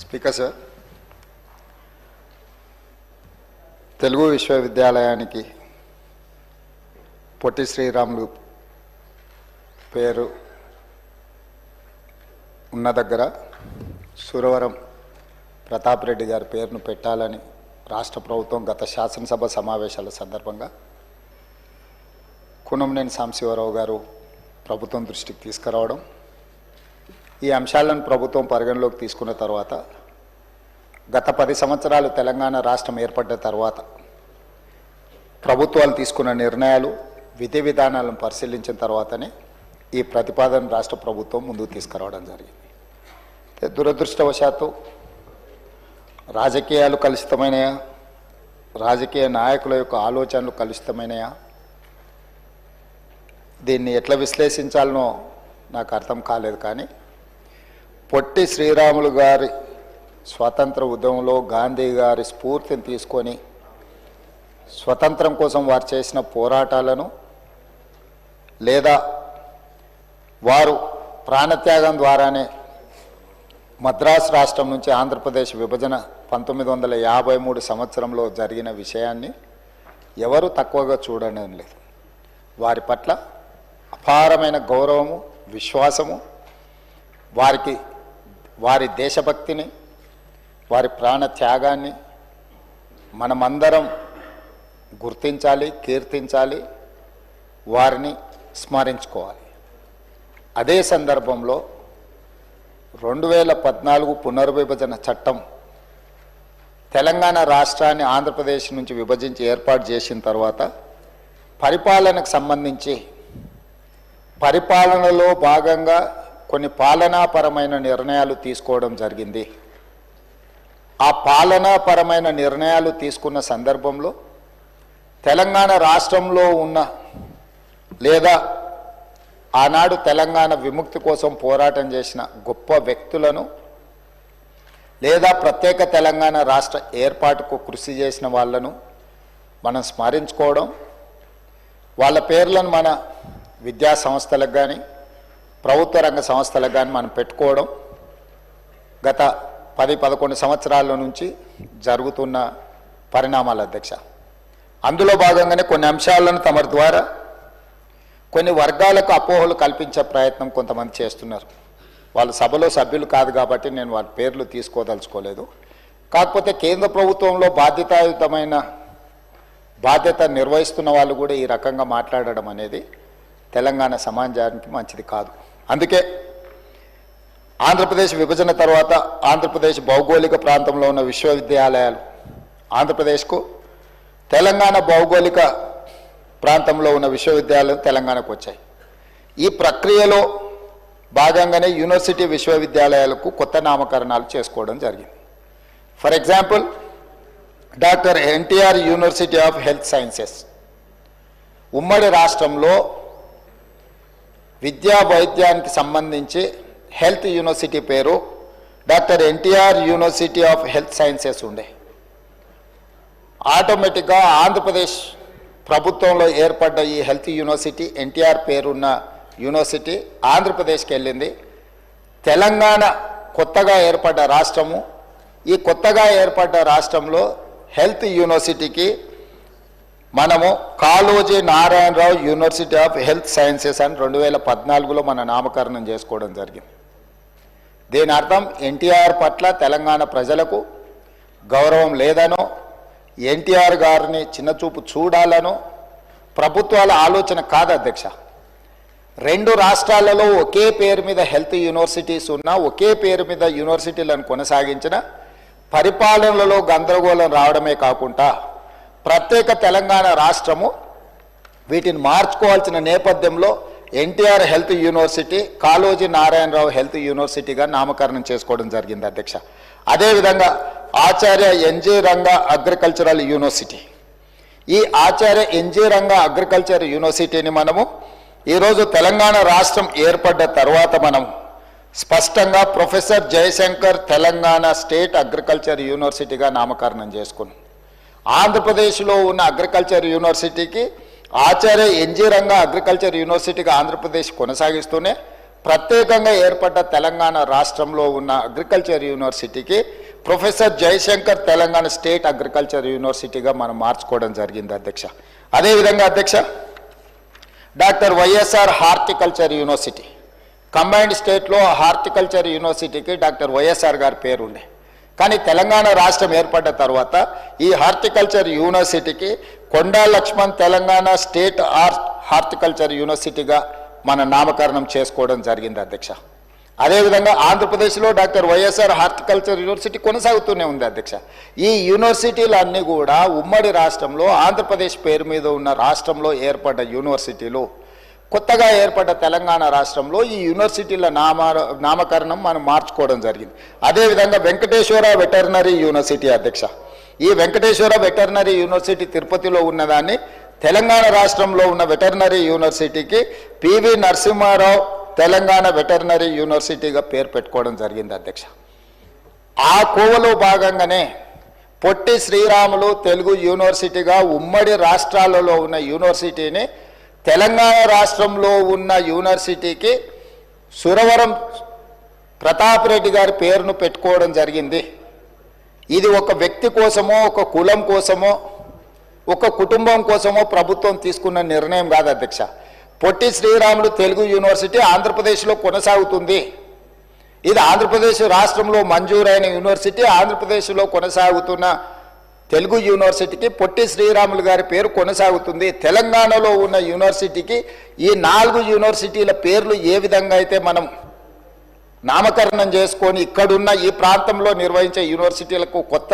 Speaker sir, Telugu విశ్వవిద్యాలయానికి పొట్టి శ్రీరాములు పేరు ఉన్న దగ్గర సురవరం ప్రతాప్ రెడ్డి గారి పేరును పెట్టాలని రాష్ట్ర ప్రభుత్వం గత శాసనసభ సమావేశాల సందర్భంగా కూనంనేని సాంబశివరావు గారు ప్రభుత్వం దృష్టికి తీసుకురావడం, ఈ అంశాలను ప్రభుత్వం పరిగణలోకి తీసుకున్న తర్వాత గత 10 సంవత్సరాలు తెలంగాణ రాష్ట్రం ఏర్పడ్డ తర్వాత ప్రభుత్వాలు తీసుకున్న నిర్ణయాలు విధి విధానాలను పరిశీలించిన తర్వాతనే ఈ ప్రతిపాదన రాష్ట్ర ప్రభుత్వం ముందుకు తీసుకురావడం జరిగింది. దురదృష్టవశాత్తు రాజకీయాలు కలుషితమైనయా, రాజకీయ నాయకుల యొక్క ఆలోచనలు కలుషితమైనయా, దీన్ని ఎట్లా విశ్లేషించాలనో నాకు అర్థం కాలేదు. కానీ పొట్టి శ్రీరాములు గారి స్వాతంత్ర ఉద్యమంలో గాంధీ గారి స్ఫూర్తిని తీసుకొని స్వతంత్రం కోసం వారు చేసిన పోరాటాలను, లేదా వారు ప్రాణత్యాగం ద్వారానే మద్రాసు రాష్ట్రం నుంచి ఆంధ్రప్రదేశ్ విభజన 1953 సంవత్సరంలో జరిగిన విషయాన్ని ఎవరు తక్కువగా చూడడం లేదు. వారి పట్ల అపారమైన గౌరవము, విశ్వాసము, వారి దేశభక్తిని, వారి ప్రాణ త్యాగాన్ని మనమందరం గుర్తించాలి, కీర్తించాలి, వారిని స్మరించుకోవాలి. అదే సందర్భంలో 2014 పునర్విభజన చట్టం తెలంగాణ రాష్ట్రాన్ని ఆంధ్రప్రదేశ్ నుంచి విభజించి ఏర్పాటు చేసిన తర్వాత పరిపాలనకు సంబంధించి పరిపాలనలో భాగంగా కొన్ని పాలనాపరమైన నిర్ణయాలు తీసుకోవడం జరిగింది. ఆ పాలనాపరమైన నిర్ణయాలు తీసుకున్న సందర్భంలో తెలంగాణ రాష్ట్రంలో ఉన్న, లేదా ఆనాడు తెలంగాణ విముక్తి కోసం పోరాటం చేసిన గొప్ప వ్యక్తులను, లేదా ప్రత్యేక తెలంగాణ రాష్ట్ర ఏర్పాటుకు కృషి చేసిన వాళ్ళను మనం స్మరించుకోవడం, వాళ్ళ పేర్లను మన విద్యా సంస్థలకు కానీ ప్రభుత్వ రంగ సంస్థలకు కానీ మనం పెట్టుకోవడం గత 10-11 సంవత్సరాల నుంచి జరుగుతున్న పరిణామాల అధ్యక్ష. అందులో భాగంగానే కొన్ని అంశాలను తమ ద్వారా కొన్ని వర్గాలకు అపోహలు కల్పించే ప్రయత్నం కొంతమంది చేస్తున్నారు. వాళ్ళు సభలో సభ్యులు కాదు కాబట్టి నేను వాళ్ళ పేర్లు తీసుకోదలుచుకోలేదు. కాకపోతే కేంద్ర ప్రభుత్వంలో బాధ్యతాయుతమైన బాధ్యత నిర్వహిస్తున్న వాళ్ళు కూడా ఈ రకంగా మాట్లాడడం అనేది తెలంగాణ సమాజానికి మంచిది కాదు. అందుకే ఆంధ్రప్రదేశ్ విభజన తర్వాత ఆంధ్రప్రదేశ్ భౌగోళిక ప్రాంతంలో ఉన్న విశ్వవిద్యాలయాలు ఆంధ్రప్రదేశ్కు, తెలంగాణ భౌగోళిక ప్రాంతంలో ఉన్న విశ్వవిద్యాలయాలు తెలంగాణకు వచ్చాయి. ఈ ప్రక్రియలో భాగంగానే యూనివర్సిటీ విశ్వవిద్యాలయాలకు కొత్త నామకరణాలు చేసుకోవడం జరిగింది. For example, doctor NTR university of health sciences ఉమ్మడి రాష్ట్రంలో విద్యా వైద్యానికి సంబంధించి హెల్త్ యూనివర్సిటీ పేరు doctor NTR university of health sciences ఉండే. ఆటోమేటిక్గా ఆంధ్రప్రదేశ్ ప్రభుత్వంలో ఏర్పడ్డ ఈ హెల్త్ యూనివర్సిటీ, ఎన్టీఆర్ పేరున్న యూనివర్సిటీ ఆంధ్రప్రదేశ్కి వెళ్ళింది. తెలంగాణ కొత్తగా ఏర్పడ్డ రాష్ట్రము, ఈ కొత్తగా ఏర్పడ్డ రాష్ట్రంలో హెల్త్ యూనివర్సిటీకి మనము Kaloji Narayana Rao university of health sciences అని 2014లో మన నామకరణం చేసుకోవడం జరిగింది. దీని అర్థం ఎన్టీఆర్ పట్ల తెలంగాణ ప్రజలకు గౌరవం లేదనో, ఎన్టీఆర్ గారిని చిన్నచూపు చూడాలనో ప్రభుత్వాల ఆలోచన కాదు అధ్యక్ష. 2 రాష్ట్రాలలో ఒకే పేరు మీద హెల్త్ యూనివర్సిటీస్ ఉన్నా, ఒకే పేరు మీద యూనివర్సిటీలను కొనసాగించిన పరిపాలనలో గందరగోళం రావడమే కాకుండా ప్రత్యేక తెలంగాణ రాష్ట్రము వీటిని మార్చుకోవాల్సిన నేపథ్యంలో NTR health university Kaloji Narayana Rao health యూనివర్సిటీగా నామకరణం చేసుకోవడం జరిగింది అధ్యక్ష. అదేవిధంగా ఆచార్య ఎన్జీ రంగా అగ్రికల్చరల్ యూనివర్సిటీ, ఈ ఆచార్య ఎన్జీ రంగా అగ్రికల్చర్ యూనివర్సిటీని మనము ఈరోజు తెలంగాణ రాష్ట్రం ఏర్పడ్డ తర్వాత మనం స్పష్టంగా professor Jayashankar Telangana state agriculture యూనివర్సిటీగా నామకరణం చేసుకున్నాం. ఆంధ్రప్రదేశ్లో ఉన్న అగ్రికల్చర్ యూనివర్సిటీకి ఆచార్య ఎన్జీ రంగా అగ్రికల్చర్ యూనివర్సిటీగా ఆంధ్రప్రదేశ్ కొనసాగిస్తూనే ప్రత్యేకంగా ఏర్పడ్డ తెలంగాణ రాష్ట్రంలో ఉన్న అగ్రికల్చర్ యూనివర్సిటీకి professor Jayashankar Telangana state agriculture యూనివర్సిటీగా మనం మార్చుకోవడం జరిగింది అధ్యక్ష. అదేవిధంగా అధ్యక్ష, doctor YSR horticulture university combined స్టేట్లో హార్టికల్చర్ యూనివర్సిటీకి డాక్టర్ వైఎస్ఆర్ గారి పేరు ఉండే. కానీ తెలంగాణ రాష్ట్రం ఏర్పడ్డ తర్వాత ఈ హార్టికల్చర్ యూనివర్సిటీకి కొండా లక్ష్మణ్ తెలంగాణ స్టేట్ హార్టికల్చర్ యూనివర్సిటీగా మన నామకరణం చేసుకోవడం జరిగింది అధ్యక్ష. అదేవిధంగా ఆంధ్రప్రదేశ్లో డాక్టర్ వైఎస్ఆర్ హార్టికల్చర్ యూనివర్సిటీ కొనసాగుతూనే ఉంది అధ్యక్ష. ఈ యూనివర్సిటీలన్నీ కూడా ఉమ్మడి రాష్ట్రంలో ఆంధ్రప్రదేశ్ పేరు మీద ఉన్న రాష్ట్రంలో ఏర్పడ్డ యూనివర్సిటీలు. కొత్తగా ఏర్పడ్డ తెలంగాణ రాష్ట్రంలో ఈ యూనివర్సిటీల నామకరణం మనం మార్చుకోవడం జరిగింది. అదేవిధంగా వెంకటేశ్వర వెటర్నరీ యూనివర్సిటీ అధ్యక్ష. ఈ వెంకటేశ్వర వెటర్నరీ యూనివర్సిటీ తిరుపతిలో ఉన్నదాన్ని తెలంగాణ రాష్ట్రంలో ఉన్న వెటర్నరీ యూనివర్సిటీకి పివి నరసింహారావు తెలంగాణ వెటర్నరీ యూనివర్సిటీగా పేరు పెట్టుకోవడం జరిగింది అధ్యక్ష. ఆ కోవలో భాగంగానే పొట్టి శ్రీరాములు తెలుగు యూనివర్సిటీగా ఉమ్మడి రాష్ట్రాలలో ఉన్న యూనివర్సిటీని తెలంగాణ రాష్ట్రంలో ఉన్న యూనివర్సిటీకి సురవరం ప్రతాప్ రెడ్డి గారి పేరును పెట్టుకోవడం జరిగింది. ఇది ఒక వ్యక్తి కోసమో, ఒక కులం కోసమో, ఒక కుటుంబం కోసమో ప్రభుత్వం తీసుకున్న నిర్ణయం కాదు అధ్యక్ష. పొట్టి శ్రీరాములు తెలుగు యూనివర్సిటీ ఆంధ్రప్రదేశ్లో కొనసాగుతుంది. ఇది ఆంధ్రప్రదేశ్ రాష్ట్రంలో మంజూరైన యూనివర్సిటీ. ఆంధ్రప్రదేశ్లో కొనసాగుతున్న తెలుగు యూనివర్సిటీకి పొట్టి శ్రీరాములు గారి పేరు కొనసాగుతుంది. తెలంగాణలో ఉన్న యూనివర్సిటీకి ఈ 4 యూనివర్సిటీల పేర్లు ఏ విధంగా అయితే మనం నామకరణం చేసుకొని ఇక్కడున్న ఈ ప్రాంతంలో నిర్వహించే యూనివర్సిటీలకు కొత్త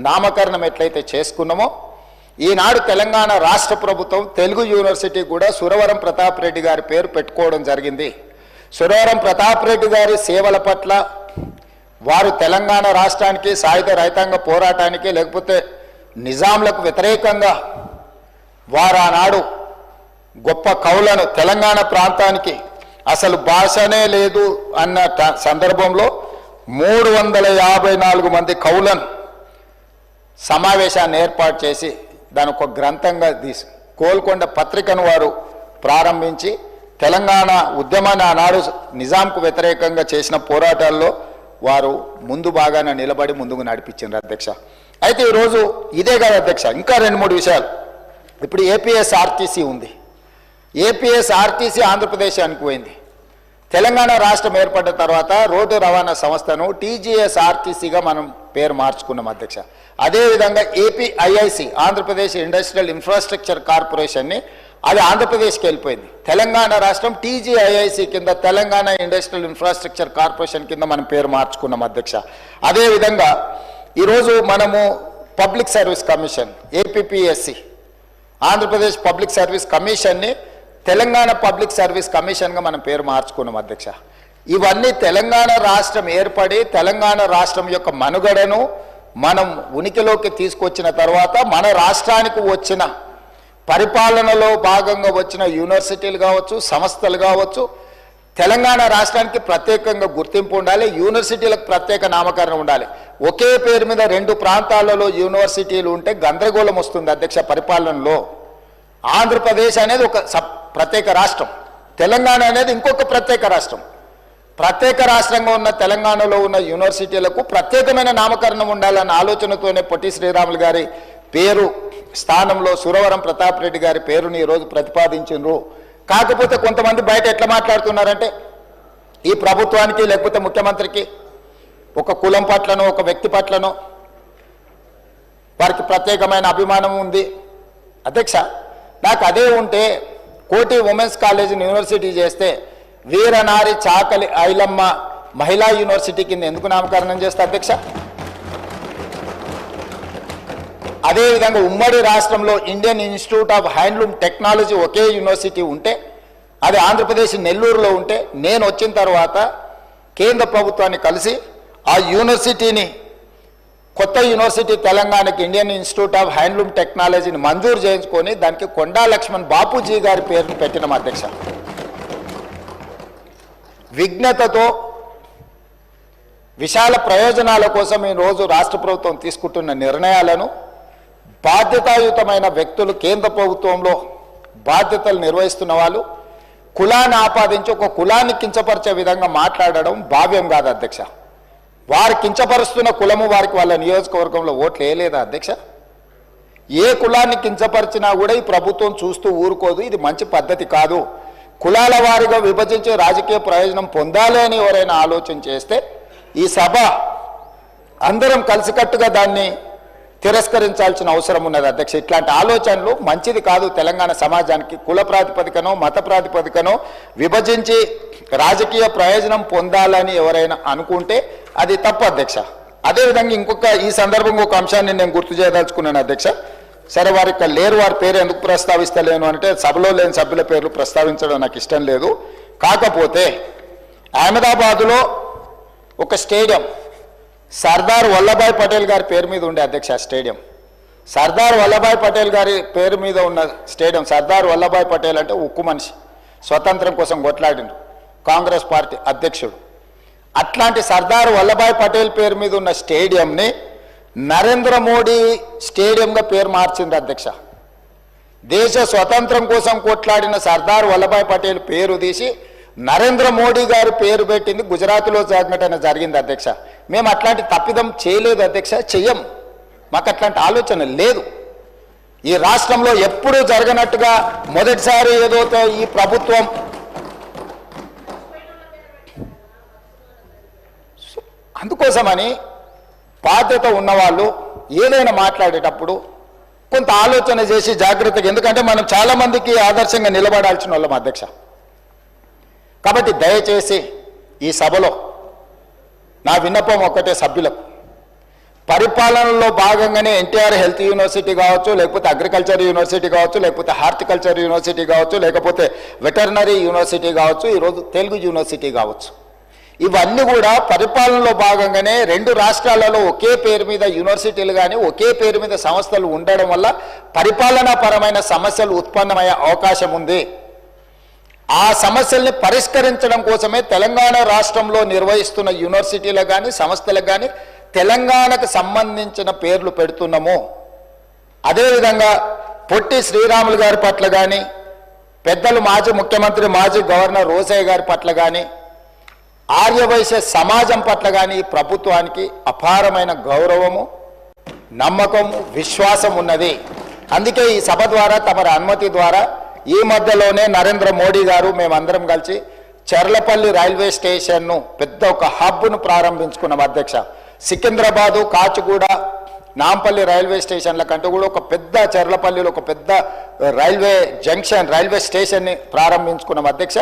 నామకరణం ఎట్లయితే చేసుకున్నామో, ఈనాడు తెలంగాణ రాష్ట్ర ప్రభుత్వం తెలుగు యూనివర్సిటీ కూడా సురవరం ప్రతాప్ రెడ్డి గారి పేరు పెట్టుకోవడం జరిగింది. సురవరం ప్రతాప్ రెడ్డి గారి సేవల పట్ల, వారు తెలంగాణ రాష్ట్రానికి సాయుధ రైతాంగ పోరాటానికి లేకపోతే నిజాంలకు వ్యతిరేకంగా వారు ఆనాడు గొప్ప కవులను తెలంగాణ ప్రాంతానికి అసలు భాషనే లేదు అన్న సందర్భంలో 354 మంది కవులను సమావేశాన్ని ఏర్పాటు చేసి దాని ఒక గ్రంథంగా తీసి గోల్కొండ పత్రికను వారు ప్రారంభించి తెలంగాణ ఉద్యమాన్ని ఆనాడు నిజాంకు వ్యతిరేకంగా చేసిన పోరాటాల్లో వారు ముందు బాగానే నిలబడి ముందుకు నడిపించారు అధ్యక్ష. అయితే ఈరోజు ఇదే కాదు అధ్యక్ష, ఇంకా 2-3 విషయాలు. ఇప్పుడు ఏపీఎస్ఆర్టీసీ ఉంది. ఏపీఎస్ఆర్టీసీ ఆంధ్రప్రదేశానికి పోయింది. తెలంగాణ రాష్ట్రం ఏర్పడ్డ తర్వాత రోడ్డు రవాణా సంస్థను టీజీఎస్ఆర్టీసీగా మనం పేరు మార్చుకున్నాం అధ్యక్ష. అదేవిధంగా ఏపీఐఐసి ఆంధ్రప్రదేశ్ ఇండస్ట్రియల్ ఇన్ఫ్రాస్ట్రక్చర్ కార్పొరేషన్ని అది ఆంధ్రప్రదేశ్కి వెళ్ళిపోయింది. తెలంగాణ రాష్ట్రం టీజీఐఐసి కింద తెలంగాణ ఇండస్ట్రియల్ ఇన్ఫ్రాస్ట్రక్చర్ కార్పొరేషన్ కింద మనం పేరు మార్చుకున్నాం అధ్యక్ష. అదేవిధంగా ఈరోజు మనము public service commission APPSC Andhra Pradesh public service కమిషన్ని తెలంగాణ పబ్లిక్ సర్వీస్ కమిషన్గా మనం పేరు మార్చుకున్నాం అధ్యక్ష. ఇవన్నీ తెలంగాణ రాష్ట్రం ఏర్పడి తెలంగాణ రాష్ట్రం యొక్క మనుగడను మనం ఉనికిలోకి తీసుకొచ్చిన తర్వాత మన రాష్ట్రానికి వచ్చిన పరిపాలనలో భాగంగా వచ్చిన యూనివర్సిటీలు కావచ్చు, సంస్థలు కావచ్చు, తెలంగాణ రాష్ట్రానికి ప్రత్యేకంగా గుర్తింపు ఉండాలి. యూనివర్సిటీలకు ప్రత్యేక నామకరణం ఉండాలి. ఒకే పేరు మీద 2 ప్రాంతాలలో యూనివర్సిటీలు ఉంటే గందరగోళం వస్తుంది అధ్యక్ష పరిపాలనలో. ఆంధ్రప్రదేశ్ అనేది ఒక ప్రత్యేక రాష్ట్రం, తెలంగాణ అనేది ఇంకొక ప్రత్యేక రాష్ట్రం. ప్రత్యేక రాష్ట్రంగా ఉన్న తెలంగాణలో ఉన్న యూనివర్సిటీలకు ప్రత్యేకమైన నామకరణం ఉండాలన్న ఆలోచనతోనే పొట్టి శ్రీరాములు గారి పేరు స్థానంలో సురవరం ప్రతాప్ రెడ్డి గారి పేరుని ఈరోజు ప్రతిపాదించారు. కాకపోతే కొంతమంది బయట ఎట్లా మాట్లాడుతున్నారంటే ఈ ప్రభుత్వానికి లేకపోతే ముఖ్యమంత్రికి ఒక కులం పట్లనో ఒక వ్యక్తి పట్లనో వారికి ప్రత్యేకమైన అభిమానం ఉంది. అధ్యక్ష, నాకు అదే ఉంటే కోటి ఉమెన్స్ కాలేజీని యూనివర్సిటీ చేస్తే వీరనారి చాకలి ఐలమ్మ మహిళా యూనివర్సిటీ కింద ఎందుకు నామకరణం చేస్తే అధ్యక్ష? అదేవిధంగా ఉమ్మడి రాష్ట్రంలో Indian institute of handloom technology okay university ఉంటే, అది ఆంధ్రప్రదేశ్ నెల్లూరులో ఉంటే, నేను వచ్చిన తర్వాత కేంద్ర ప్రభుత్వాన్ని కలిసి ఆ యూనివర్సిటీని కొత్త యూనివర్సిటీ తెలంగాణకి ఇండియన్ ఇన్స్టిట్యూట్ ఆఫ్ హ్యాండ్లూమ్ టెక్నాలజీని మంజూరు చేయించుకొని దానికి కొండా లక్ష్మణ్ బాపూజీ గారి పేరును పెట్టినాం అధ్యక్ష. విజ్ఞతతో విశాల ప్రయోజనాల కోసం ఈరోజు రాష్ట్ర ప్రభుత్వం తీసుకుంటున్న నిర్ణయాలను బాధ్యతాయుతమైన వ్యక్తులు కేంద్ర ప్రభుత్వంలో బాధ్యతలు నిర్వహిస్తున్న వాళ్ళు కులాన్ని ఆపాదించి ఒక కులాన్ని కించపరిచే విధంగా మాట్లాడడం భావ్యం కాదు అధ్యక్ష. వారు కించపరుస్తున్న కులము వారికి వాళ్ళ నియోజకవర్గంలో ఓట్లు వేయలేదా అధ్యక్ష? ఏ కులాన్ని కించపరిచినా కూడా ఈ ప్రభుత్వం చూస్తూ ఊరుకోదు. ఇది మంచి పద్ధతి కాదు. కులాల వారిగా విభజించి రాజకీయ ప్రయోజనం పొందాలి అని ఎవరైనా ఆలోచన చేస్తే ఈ సభ అందరం కలిసికట్టుగా దాన్ని తిరస్కరించాల్సిన అవసరం ఉన్నది అధ్యక్ష. ఇట్లాంటి ఆలోచనలు మంచిది కాదు. తెలంగాణ సమాజానికి కుల ప్రాతిపదికనో మత ప్రాతిపదికనో విభజించి రాజకీయ ప్రయోజనం పొందాలని ఎవరైనా అనుకుంటే అది తప్పు అధ్యక్ష. అదేవిధంగా ఈ సందర్భంగా ఒక అంశాన్ని నేను గుర్తు చేయదలుచుకున్నాను అధ్యక్ష. సరే, వారు ఇక్కడ లేరు, వారి పేరు ఎందుకు ప్రస్తావిస్తలేను అంటే సభలో లేని సభ్యుల పేర్లు ప్రస్తావించడం నాకు ఇష్టం లేదు. కాకపోతే అహ్మదాబాదులో ఒక స్టేడియం సర్దార్ వల్లభాయ్ పటేల్ గారి పేరు మీద ఉండే అధ్యక్ష. స్టేడియం సర్దార్ వల్లభాయ్ పటేల్ గారి పేరు మీద ఉన్న స్టేడియం. సర్దార్ వల్లభాయ్ పటేల్ అంటే ఉక్కు మనిషి, స్వతంత్రం కోసం కొట్లాడిండు, కాంగ్రెస్ పార్టీ అధ్యక్షుడు. అట్లాంటి సర్దార్ వల్లభాయ్ పటేల్ పేరు మీద ఉన్న స్టేడియంని నరేంద్ర మోడీ స్టేడియంగా పేరు మార్చింది అధ్యక్ష. దేశ స్వతంత్రం కోసం కొట్లాడిన సర్దార్ వల్లభాయ్ పటేల్ పేరు తీసి నరేంద్ర మోడీ గారి పేరు పెట్టింది గుజరాత్లో సంఘటన జరిగింది అధ్యక్ష. మేము అట్లాంటి తప్పిదం చేయలేదు అధ్యక్ష, చెయ్యం. మాకు అట్లాంటి ఆలోచన లేదు. ఈ రాష్ట్రంలో ఎప్పుడూ జరగనట్టుగా మొదటిసారి ఏదో ఈ ప్రభుత్వం అందుకోసమని బాధ్యత ఉన్నవాళ్ళు ఏదైనా మాట్లాడేటప్పుడు కొంత ఆలోచన చేసి జాగ్రత్తగా, ఎందుకంటే మనం చాలామందికి ఆదర్శంగా నిలబడాల్సిన వాళ్ళం అధ్యక్ష. కాబట్టి దయచేసి ఈ సభలో నా విన్నపం ఒక్కటే సభ్యులకు, పరిపాలనలో భాగంగానే ఎన్టీఆర్ హెల్త్ యూనివర్సిటీ కావచ్చు, లేకపోతే అగ్రికల్చర్ యూనివర్సిటీ కావచ్చు, లేకపోతే హార్టికల్చర్ యూనివర్సిటీ కావచ్చు, లేకపోతే వెటర్నరీ యూనివర్సిటీ కావచ్చు, ఈరోజు తెలుగు యూనివర్సిటీ కావచ్చు, ఇవన్నీ కూడా పరిపాలనలో భాగంగానే రెండు రాష్ట్రాలలో ఒకే పేరు మీద యూనివర్సిటీలు కానీ ఒకే పేరు మీద సంస్థలు ఉండడం వల్ల పరిపాలనాపరమైన సమస్యలు ఉత్పన్నమయ్యే అవకాశం ఉంది. ఆ సమస్యల్ని పరిష్కరించడం కోసమే తెలంగాణ రాష్ట్రంలో నిర్వహిస్తున్న యూనివర్సిటీలకు కానీ సంస్థలకు కానీ తెలంగాణకు సంబంధించిన పేర్లు పెడుతున్నాము. అదేవిధంగా పొట్టి శ్రీరాములు గారి పట్ల కానీ, పెద్దలు మాజీ ముఖ్యమంత్రి మాజీ గవర్నర్ రోసయ్య గారి పట్ల కానీ, ఆర్యవైశ్య సమాజం పట్ల కానీ ఈ ప్రభుత్వానికి అపారమైన గౌరవము, నమ్మకము, విశ్వాసం ఉన్నది. అందుకే ఈ సభ ద్వారా తమరి అనుమతి ద్వారా ఈ మధ్యలోనే నరేంద్ర మోడీ గారు మేమందరం కలిసి చర్లపల్లి రైల్వే స్టేషన్ను పెద్ద ఒక హబ్ను ప్రారంభించుకున్నాం అధ్యక్ష. సికింద్రాబాదు, కాచిగూడ, నాంపల్లి రైల్వే స్టేషన్ల కంటే కూడా ఒక పెద్ద చర్లపల్లిలో ఒక పెద్ద రైల్వే జంక్షన్, రైల్వే స్టేషన్ని ప్రారంభించుకున్నాం అధ్యక్ష.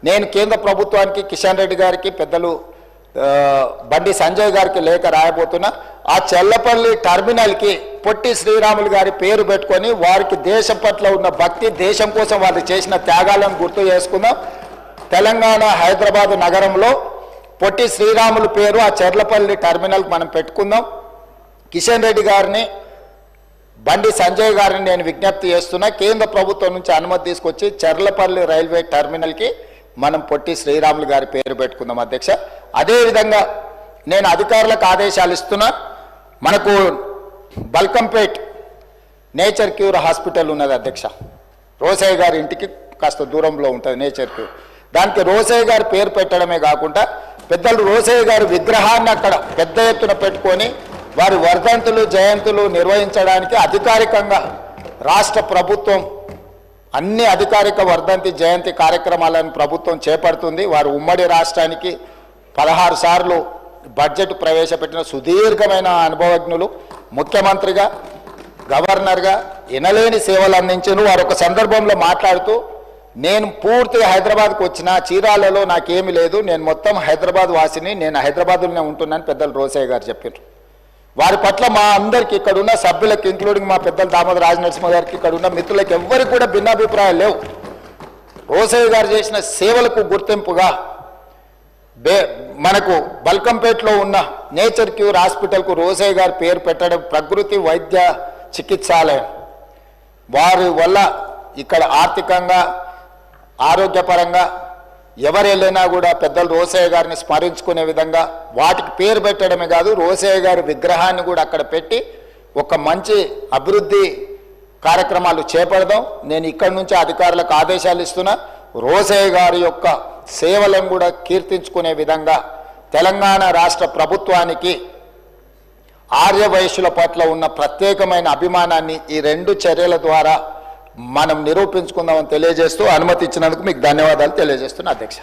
నేను కేంద్ర ప్రభుత్వానికి, కిషన్ రెడ్డి గారికి, పెద్దలు బండి సంజయ్ గారికి లేఖ రాయబోతున్నా. ఆ చర్లపల్లి టర్మినల్కి పొట్టి శ్రీరాములు గారి పేరు పెట్టుకొని వారికి దేశం పట్ల ఉన్న భక్తి, దేశం కోసం వాళ్ళు చేసిన త్యాగాలను గుర్తు చేసుకుందాం. తెలంగాణ హైదరాబాద్ నగరంలో పొట్టి శ్రీరాములు పేరు ఆ చర్లపల్లి టర్మినల్కి మనం పెట్టుకుందాం. కిషన్ రెడ్డి గారిని, బండి సంజయ్ గారిని నేను విజ్ఞప్తి చేస్తున్నా, కేంద్ర ప్రభుత్వం నుంచి అనుమతి తీసుకొచ్చి చర్లపల్లి రైల్వే టర్మినల్కి మనం పొట్టి శ్రీరాములు గారి పేరు పెట్టుకుందాం అధ్యక్ష. అదేవిధంగా నేను అధికారులకు ఆదేశాలు ఇస్తున్నా. మనకు బల్కంపేట్ నేచర్ క్యూర్ హాస్పిటల్ ఉన్నది అధ్యక్ష. రోసయ్య గారి ఇంటికి కాస్త దూరంలో ఉంటుంది నేచర్ క్యూర్. దానికి రోసయ్య గారి పేరు పెట్టడమే కాకుండా పెద్దలు రోసయ్య గారి విగ్రహాన్ని అక్కడ పెద్ద ఎత్తున పెట్టుకొని వారి వర్ధంతులు, జయంతులు నిర్వహించడానికి అధికారికంగా రాష్ట్ర ప్రభుత్వం అన్ని అధికారిక వర్ధంతి, జయంతి కార్యక్రమాలను ప్రభుత్వం చేపడుతుంది. వారు ఉమ్మడి రాష్ట్రానికి 16 సార్లు బడ్జెట్ ప్రవేశపెట్టిన సుదీర్ఘమైన అనుభవజ్ఞులు. ముఖ్యమంత్రిగా, గవర్నర్గా ఎనలేని సేవలు అందించిన వారు ఒక సందర్భంలో మాట్లాడుతూ, నేను పూర్తిగా హైదరాబాద్కు వచ్చిన, చీరాలలో నాకేమీ లేదు, నేను మొత్తం హైదరాబాద్ వాసిని, నేను హైదరాబాద్లోనే ఉంటున్నాను పెద్దలు రోసయ్య గారు చెప్పారు. వారి పట్ల మా అందరికి, ఇక్కడ ఉన్న సభ్యులకు, ఇంక్లూడింగ్ మా పెద్దలు దామోదర రాజనరసింహ గారికి, ఇక్కడ ఉన్న మిత్రులకు ఎవ్వరికి కూడా భిన్నాభిప్రాయాలు లేవు. రోసయ్య గారు చేసిన సేవలకు గుర్తింపుగా మనకు బల్కంపేటలో ఉన్న నేచర్ క్యూర్ హాస్పిటల్కు రోసయ్య గారి పేరు పెట్టడం ప్రకృతి వైద్య చికిత్సాలయం. వారి వల్ల ఇక్కడ ఆర్థికంగా, ఆరోగ్యపరంగా ఎవరు వెళ్ళినా కూడా పెద్దలు రోసయ్య గారిని స్మరించుకునే విధంగా వాటికి పేరు పెట్టడమే కాదు, రోసయ్య గారి విగ్రహాన్ని కూడా అక్కడ పెట్టి ఒక మంచి అభివృద్ధి కార్యక్రమాలు చేపడదాం. నేను ఇక్కడి నుంచి అధికారులకు ఆదేశాలు ఇస్తున్నా. రోసయ్య గారి యొక్క సేవలను కూడా కీర్తించుకునే విధంగా తెలంగాణ రాష్ట్ర ప్రభుత్వానికి ఆర్య వైశ్యుల పట్ల ఉన్న ప్రత్యేకమైన అభిమానాన్ని ఈ రెండు చర్యల ద్వారా మనం నిరూపించుకుందామని తెలియజేస్తూ అనుమతి ఇచ్చినందుకు మీకు ధన్యవాదాలు తెలియజేస్తున్నా అధ్యక్ష.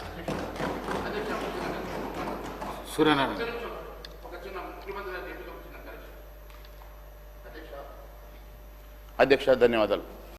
అధ్యక్ష ధన్యవాదాలు.